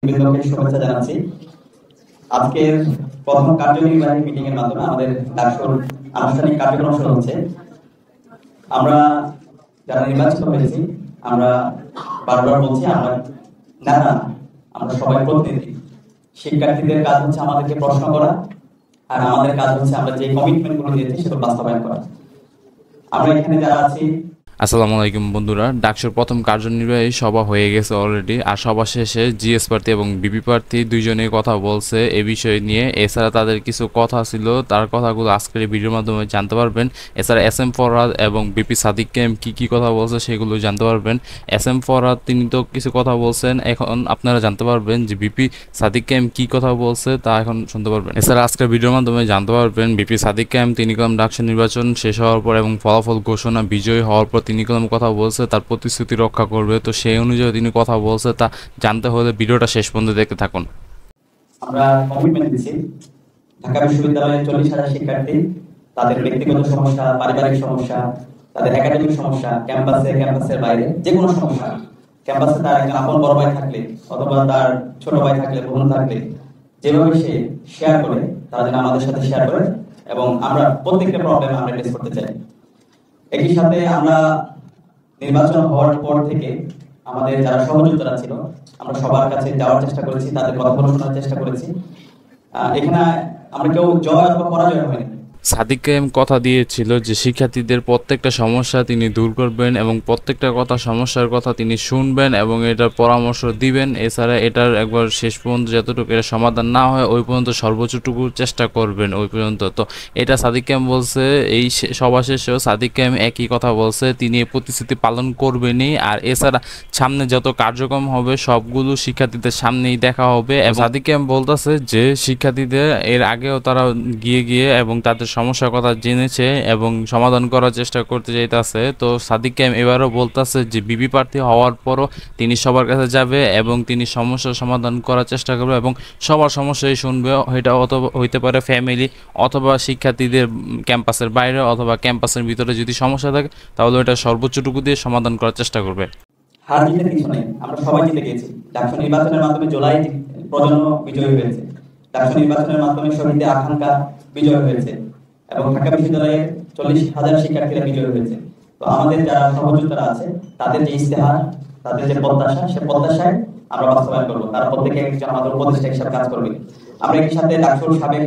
বৃন্দকে শুভেচ্ছা জানাচ্ছি। আজকের প্রথম কার্যনির্বাহী মিটিং এর মাধ্যমে আমাদের ডাকসুর আনুষ্ঠানিক কার্যক্রম শুরু হচ্ছে। আমরা যারা নির্বাচিত হয়েছি আমরা বারবার বলছি আমরা নেতা, আমরা সবাই প্রতিনিধি। শিক্ষার্থীদের কাজ হচ্ছে আমাদেরকে প্রশ্ন করা, আর আমাদের কাজ হচ্ছে আমরা যে কমিটমেন্ট গুলো দিয়েছি সেগুলো বাস্তবায়ন করা। আমরা এখানে যারা আছি, আসসালামু আলাইকুম বন্ধুরা, ডাকসুর প্রথম কার্যনির্বাহী সভা হয়ে গেছে অলরেডি। আর সভা শেষে জিএস প্রার্থী এবং বিপি প্রার্থী দুইজনেই কথা বলছে এই বিষয় নিয়ে। এছাড়া তাদের কিছু কথা ছিল, তার কথাগুলো আজকের ভিডিওর মাধ্যমে জানতে পারবেন। এছাড়া এস এম ফরহাদ এবং বিপি সাদিক ক্যাম কি কথা বলছে সেগুলো জানতে পারবেন। এস এম ফরহাদ তিনি তো কিছু কথা বলছেন, এখন আপনারা জানতে পারবেন যে বিপি সাদিক ক্যাম কি কথা বলছে তা এখন শুনতে পারবেন। এছাড়া আজকের ভিডিওর মাধ্যমে জানতে পারবেন বিপি সাদিক ক্যাম তিনি কলম ডাকসু নির্বাচন শেষ হওয়ার পর এবং ফলাফল ঘোষণা বিজয়ী হওয়ার পর তিনি কলম কথা বলছে, তার প্রতিশ্রুতি রক্ষা করবে। তো সেই অনুযায়ী তিনি কথা বলছে, তা জানতে হলে ভিডিওটা শেষ পর্যন্ত দেখতে থাকুন। আমরা কমিটমেন্ট দিচ্ছি ঢাকা বিশ্ববিদ্যালয়ের 40,000 শিক্ষার্থী, তাদের ব্যক্তিগত সমস্যা, পারিবারিক সমস্যা, তাদের একাডেমিক সমস্যা, ক্যাম্পাসের বাইরে যে কোনো সমস্যা, ক্যাম্পাসে তার একজন আপন বড় ভাই থাকলে অথবা তার ছোট ভাই থাকলে, বোন থাকলে, যেভাবে সে শেয়ার করে তারা যেন আমাদের সাথে শেয়ার করে এবং আমরা প্রত্যেকটা প্রবলেম আমরা ফেস করতে চাই। একই সাথে আমরা নির্বাচন হওয়ার পর থেকে আমাদের যারা সহযোগিতারা ছিল আমরা সবার কাছে যাওয়ার চেষ্টা করেছি, তাদের কথাগুলো শোনার চেষ্টা করেছি। এখানে আমরা কেউ জয় অথবা পরাজয় হয়নি। সাদিক কায়েম কথা দিয়েছিল যে শিক্ষার্থীদের প্রত্যেকটা সমস্যা তিনি দূর করবেন এবং প্রত্যেকটা সমস্যার কথা তিনি শুনবেন এবং এটার পরামর্শ দিবেন। এছাড়া এটার একবার শেষ পর্যন্ত যতটুকু এটা সমাধান না হয় ওই পর্যন্ত সর্বোচ্চটুকু চেষ্টা করবেন ওই পর্যন্ত। তো এটা সাদিক কায়েম বলছে। এই সভা শেষেও সাদিক কায়েম একই কথা বলছে, তিনি এই প্রতিশ্রুতি পালন করবেনই। আর এছাড়া সামনে যত কার্যক্রম হবে সবগুলো শিক্ষার্থীদের সামনেই দেখা হবে। এবং সাদিক কায়েম বলতেছে যে শিক্ষার্থীদের এর আগেও তারা গিয়ে এবং তাদের সমস্যার কথা জেনেছে এবং সমাধান করার চেষ্টা করতে চাইতেছে। তো সাদিক কায়েম এবারও বলতেছে যে বিপি প্রার্থী হওয়ার পরও তিনি সবার কাছে যাবে এবং তিনি সমস্যার সমাধান করার চেষ্টা করবে এবং সবার সমস্যাই শুনবে। এটা অথবা হইতে পারে ফ্যামিলি অথবা শিক্ষার্থীদের ক্যাম্পাসের বাইরে অথবা ক্যাম্পাসের ভিতরে যদি সমস্যা থাকে তাহলে এটা সর্বোচ্চটুকু দিয়ে সমাধান করার চেষ্টা করবে। হার জিতের কিছু নেই, আমরা সবাই জিতে গেছি। ডাকসু নির্বাচনের মাধ্যমে জুলাই প্রজন্ম বিজয়ী হয়েছে, ডাকসু নির্বাচনের মাধ্যমে শহীদদের আকাঙ্ক্ষা বিজয় হয়েছে এবং ঢাকা বিশ্ববিদ্যালয়ের 40,000 শিক্ষার্থীরা বিজয়ী হয়েছে। তো আমাদের যারা সহযোগিতারা আছে তাদের যে ইস্তেহার, তাদের যে প্রত্যাশা, সে প্রত্যাশায় আমরা বাস্তবায়ন করবো। তারা প্রত্যেকে একজন আমাদের উপদেষ্টা হিসাবে কাজ করবে। আমরা একই সাথে ডাকসুর সাবেক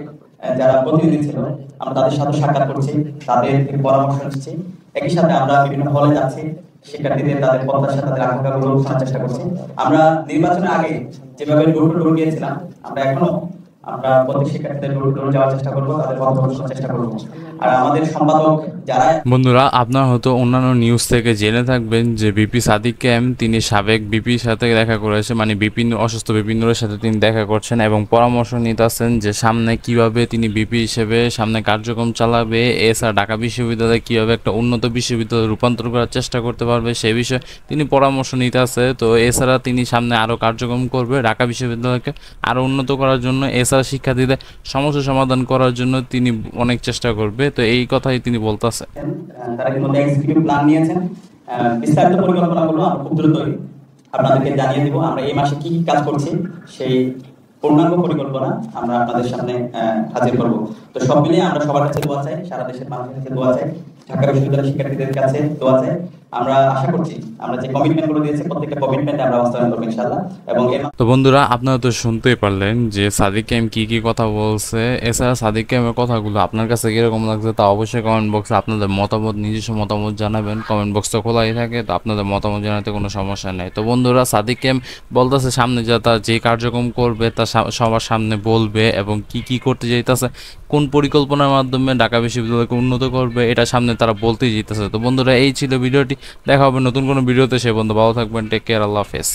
যারা প্রতিনিধি ছিল আমরা তাদের সাথে সাক্ষাৎ করছি, তাদের পরামর্শ নিচ্ছি। একই সাথে আমরা বিভিন্ন হলে যাচ্ছি, শিক্ষার্থীদের তাদের প্রত্যাশা, তাদের আকাঙ্ক্ষাগুলো শোনার চেষ্টা করছি। আমরা নির্বাচনের আগে যেভাবে ডোর টু ডোর গিয়েছিলাম আমরা প্রত্যেক শিক্ষার্থীদের ডোর টু ডোর যাওয়ার চেষ্টা করবো, তাদের কথা শোনার চেষ্টা করবো। আর আমাদের সম্পাদক যারা বন্ধুরা, আপনারা হয়তো অন্যান্য নিউজ থেকে জেনে থাকবেন যে বিপি সাদিক ক্যাম তিনি সাবেক বিপির সাথে দেখা করেছে, মানে অসুস্থ বিপিনের সাথে তিনি দেখা করছেন এবং পরামর্শ নিতেছেন যে সামনে কিভাবে তিনি বিপি হিসেবে সামনে কার্যক্রম চালাবে। এছাড়া ঢাকা বিশ্ববিদ্যালয়ে কিভাবে একটা উন্নত বিশ্ববিদ্যালয়ে রূপান্তর করার চেষ্টা করতে পারবে সেই বিষয়ে তিনি পরামর্শ নিতেছে। তো এছাড়া তিনি সামনে আরও কার্যক্রম করবে ঢাকা বিশ্ববিদ্যালয়কে আরও উন্নত করার জন্য। এছাড়া শিক্ষার্থীদের সমস্যা সমাধান করার জন্য তিনি অনেক চেষ্টা করবে। তো এই কথাই তিনি বলতেছে। তারা ইতিমধ্যে এক্সিকিউটিভ প্ল্যান নিয়েছেন, বিস্তারিত পরিকল্পনাগুলো আমরা খুব দ্রুতই আপনাদেরকে জানিয়ে দিব। আমরা এই মাসে কি কি কাজ করছি সেই পূর্ণাঙ্গ পরিকল্পনা আমরা আপনাদের সামনে হাজির করব। তো সব মিলিয়ে আমরা সবার কাছে দোয়া চাই, সারা দেশের মানুষের কাছে দোয়া চাই, ঢাকা বিশ্ববিদ্যালয়ের শিক্ষার্থীদের কাছে দোয়া চাই। আমরা আশা করছি আমরা যে কমিটমেন্টগুলো দিয়েছি প্রত্যেকটা কমিটমেন্ট আমরা বাস্তবায়ন করব ইনশাআল্লাহ। এবং তো বন্ধুরা, আপনারা তো শুনতেই পারলেন যে সাদিক কায়েম কি কথা বলছে। এছাড়া সাদিক কায়েমের কথাগুলো আপনার কাছে কিরকম লাগছে তা অবশ্যই কমেন্ট বক্সে আপনাদের মতামত, নিজস্ব মতামত জানাবেন। কমেন্ট বক্সটা খোলাই থাকে, তো আপনাদের মতামত জানাতে কোনো সমস্যা নেই। তো বন্ধুরা, সাদিক কায়েম বলতেছে সামনে যা তার যে কার্যক্রম করবে তা সবার সামনে বলবে এবং কি করতে চাইতেছে, কোন পরিকল্পনার মাধ্যমে ঢাকা বিশ্ববিদ্যালয়কে উন্নত করবে এটা সামনে তারা বলতেই যেতেছে। তো বন্ধুরা, এই ছিল ভিডিওটি। দেখা হবে নতুন কোনো ভিডিওতে, সে বন্ধু ভালো থাকবেন, টেক কেয়ার, আল্লাহ হাফেজ।